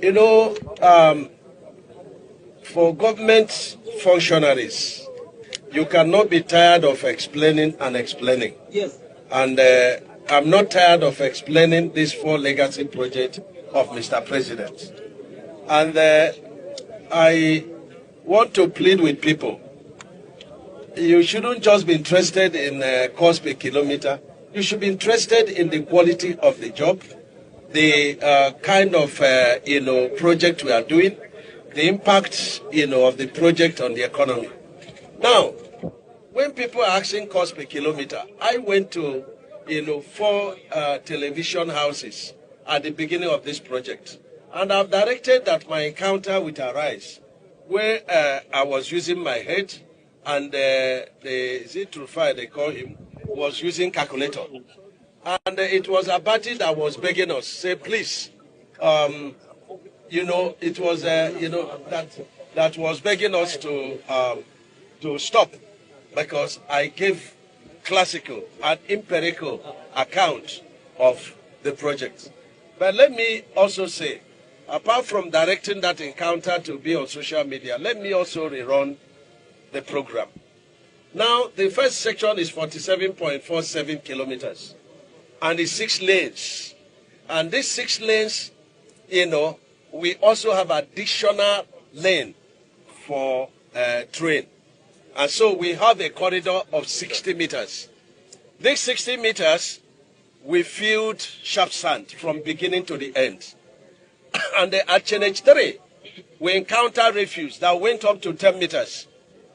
You know, for government functionaries, you cannot be tired of explaining and explaining. Yes. And I'm not tired of explaining this 4 legacy project of Mr. President. And I want to plead with people. You shouldn't just be interested in cost per kilometer. You should be interested in the quality of the job, the kind of project we are doing, the impact of the project on the economy. Now, when people are asking cost per kilometer, I went to 4 television houses at the beginning of this project, and I've directed that my encounter with Arise, where I was using my head, and the Zitrufai, they call him, was using calculator. And it was Abati that was begging us, say, please, it was, that was begging us to stop, because I gave classical and empirical account of the project. But let me also say, apart from directing that encounter to be on social media, let me also rerun the program. Now, the first section is 47.47 kilometers, and it's 6 lanes. And these 6 lanes, we also have additional lane for train. And so we have a corridor of 60 meters. These 60 meters, we filled sharp sand from beginning to the end. And at Chenage 3, we encountered refuse that went up to 10 meters.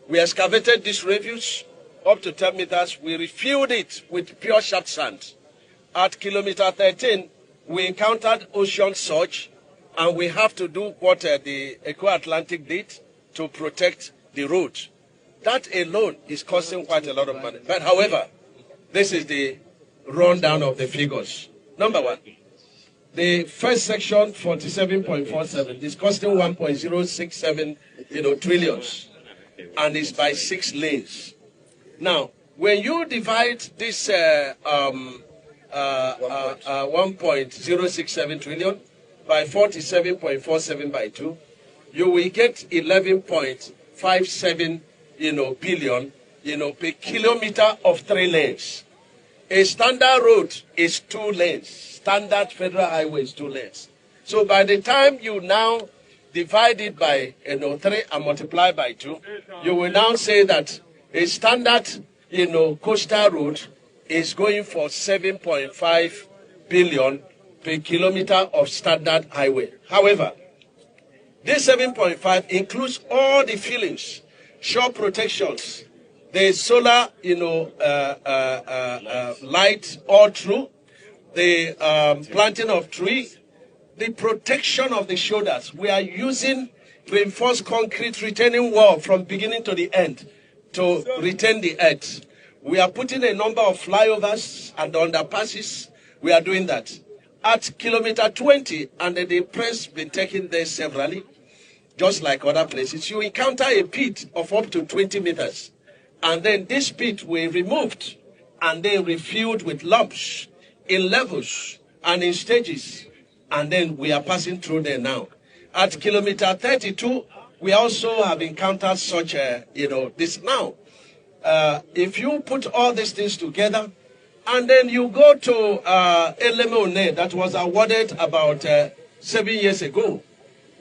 We excavated this refuse up to 10 meters. We refilled it with pure sharp sand. At kilometer 13, we encountered ocean surge, and we have to do what the Eco-Atlantic did to protect the road. That alone is costing quite a lot of money. But however, this is the rundown of the figures. Number 1, the first section, 47.47, is costing 1.067 trillions, and it's by 6 lanes. Now, when you divide this 1.067 trillion by 47.47 by 2, you will get 11.57 billion per kilometer of 3 lanes. A standard road is 2 lanes. Standard federal highway is 2 lanes. So by the time you now divide it by 3 and multiply by 2, you will now say that a standard coastal road is going for 7.5 billion per kilometer of standard highway. However, this 7.5 includes all the fillings, shore protections, the solar, light all through, the planting of trees, the protection of the shoulders. We are using reinforced concrete retaining wall from beginning to the end to retain the earth. We are putting a number of flyovers and underpasses. We are doing that. At kilometer 20, and the press been taken there severally, just like other places, you encounter a pit of up to 20 meters. And then this pit we removed and then refilled with lumps in levels and in stages. And then we are passing through there now. At kilometer 32, we also have encountered such this now. If you put all these things together, and then you go to Elemone that was awarded about 7 years ago,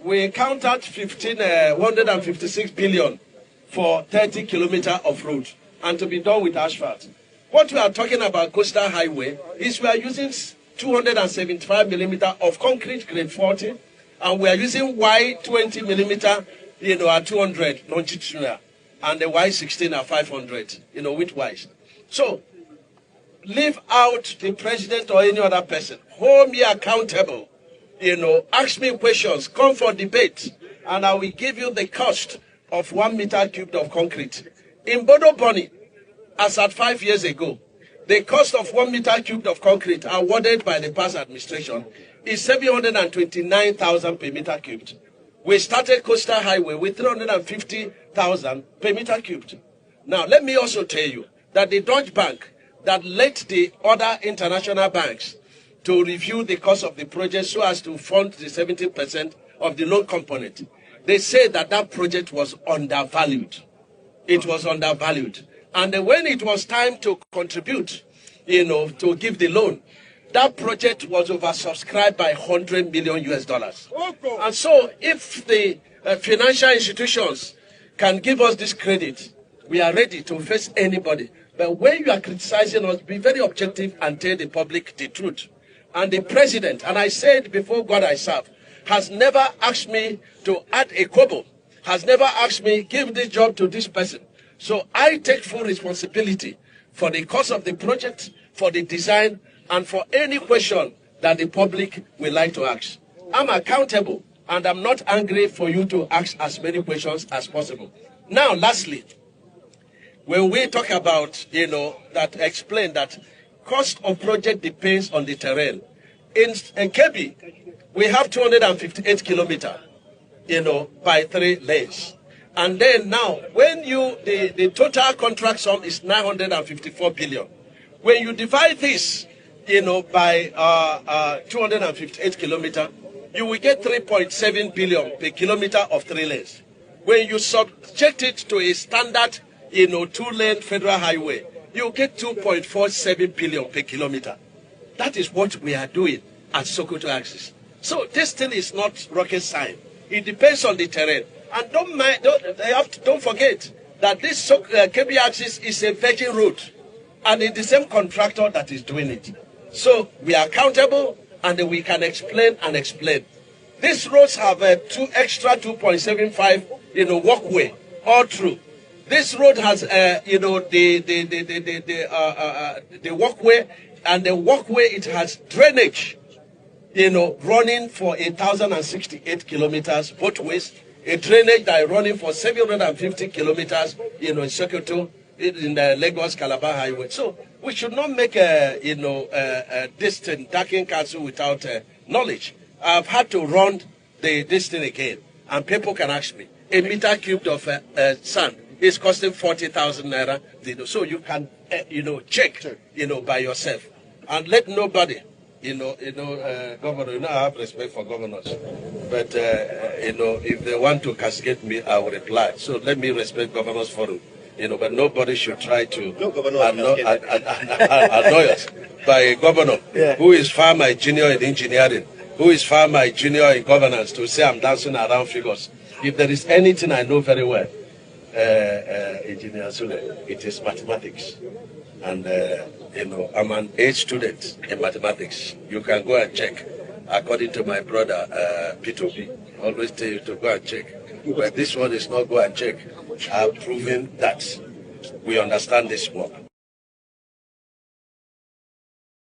we encountered 156 billion for 30 kilometers of road, and to be done with asphalt. What we are talking about coastal highway is we are using 275 millimeter of concrete grade 40, and we are using Y20 millimeter, at 200 longitudinal, and the Y16 at 500, widthwise. So, leave out the president or any other person. Hold me accountable. Ask me questions, come for debate, and I will give you the cost of 1 meter cubed of concrete. In Bodo Boni, as at 5 years ago, the cost of 1 meter cubed of concrete awarded by the past administration is 729,000 per meter cubed. We started coastal highway with 350,000 per meter cubed. Now, let me also tell you that the Deutsche Bank that let the other international banks to review the cost of the project so as to fund the 70% of the loan component. They said that that project was undervalued. It was undervalued. And when it was time to contribute, to give the loan, that project was oversubscribed by 100 million US dollars. And so if the financial institutions can give us this credit, we are ready to face anybody. But when you are criticizing us, be very objective and tell the public the truth. And the president, and I said before God I serve, has never asked me to add a kobo, has never asked me, give this job to this person. So I take full responsibility for the cost of the project, for the design, and for any question that the public will like to ask. I'm accountable, and I'm not angry for you to ask as many questions as possible. Now, lastly, when we talk about, that explain that cost of project depends on the terrain. In Kebbi, we have 258 kilometers, by 3 lanes. And then now, when the total contract sum is 954 billion. When you divide this, by 258 kilometers, you will get 3.7 billion per kilometer of 3 lanes. When you subject it to a standard, 2-lane federal highway, you get 2.47 billion per kilometer. That is what we are doing at Sokoto axis. So this thing is not rocket science. It depends on the terrain. And don't forget that this Kebbi axis is a virgin road, and it's the same contractor that is doing it. So we are accountable, and we can explain and explain. These roads have a extra 2.75, walkway all through. This road has, the walkway, and the walkway, it has drainage, running for 1,068 kilometers both ways. A drainage that is running for 750 kilometers, in Sokoto, in the Lagos Calabar highway. So we should not make this thing, Darking Council, without knowledge. I've had to run this thing again, and people can ask me. A meter cubed of sand is costing 40,000 naira. So you can, check, by yourself, and let nobody. Governor, I have respect for governors, but if they want to cascade me, I will reply. So let me respect governors forum, but nobody should try to annoy us by a governor who is far my junior in engineering, who is far my junior in governance, to say I'm dancing around figures. If there is anything I know very well, Engineer Sule, it is mathematics. And, I'm an A student in mathematics. You can go and check. According to my brother, P2B, always tell you to go and check. But this one is not go and check. I've proven that we understand this work.